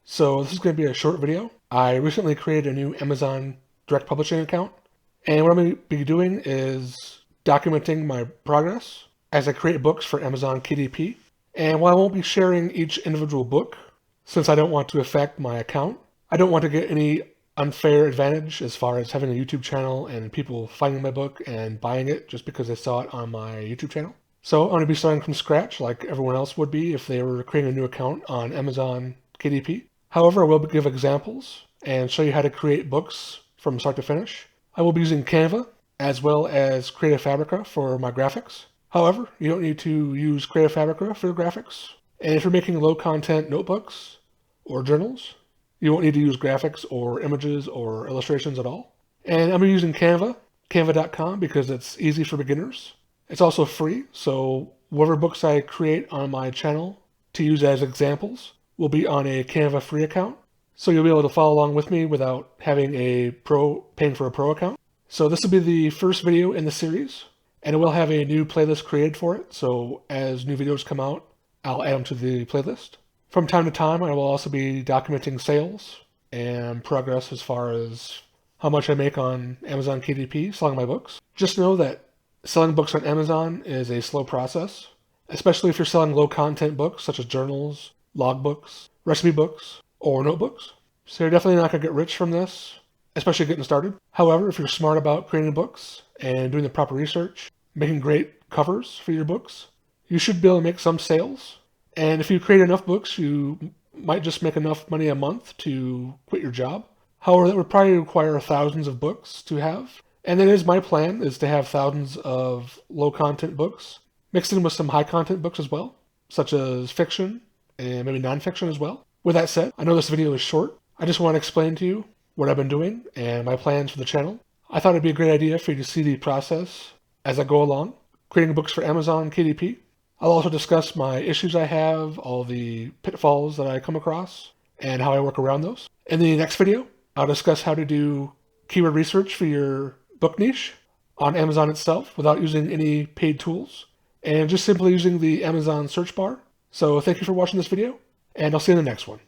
So this is going to be a short video. I recently created a new Amazon direct publishing account, and what I'm going to be doing is documenting my progress as I create books for Amazon KDP. And while I won't be sharing each individual book, since I don't want to affect my account, I don't want to get any unfair advantage as far as having a YouTube channel and people finding my book and buying it just because they saw it on my YouTube channel. So I'm going to be starting from scratch like everyone else would be if they were creating a new account on Amazon KDP. However, I will give examples and show you how to create books from start to finish. I will be using Canva as well as Creative Fabrica for my graphics. However, you don't need to use Creative Fabrica for your graphics. And if you're making low content notebooks or journals, you won't need to use graphics or images or illustrations at all. And I'm using Canva, canva.com, because it's easy for beginners. It's also free, so whatever books I create on my channel to use as examples will be on a Canva free account. So you'll be able to follow along with me without having paying for a pro account. So this will be the first video in the series, and it will have a new playlist created for it. So as new videos come out, I'll add them to the playlist. From time to time, I will also be documenting sales and progress as far as how much I make on Amazon KDP selling my books. Just know that selling books on Amazon is a slow process, especially if you're selling low content books such as journals, logbooks, recipe books, or notebooks. So you're definitely not going to get rich from this, especially getting started. However, if you're smart about creating books and doing the proper research, making great covers for your books, you should be able to make some sales. And if you create enough books, you might just make enough money a month to quit your job. However, that would probably require thousands of books to have. And that is my plan, is to have thousands of low content books mixed in with some high content books as well, such as fiction and maybe nonfiction as well. With that said, I know this video is short. I just want to explain to you what I've been doing and my plans for the channel. I thought it'd be a great idea for you to see the process as I go along, creating books for Amazon KDP. I'll also discuss my issues I have, all the pitfalls that I come across, and how I work around those. In the next video, I'll discuss how to do keyword research for your book niche on Amazon itself without using any paid tools, and just simply using the Amazon search bar. So thank you for watching this video, and I'll see you in the next one.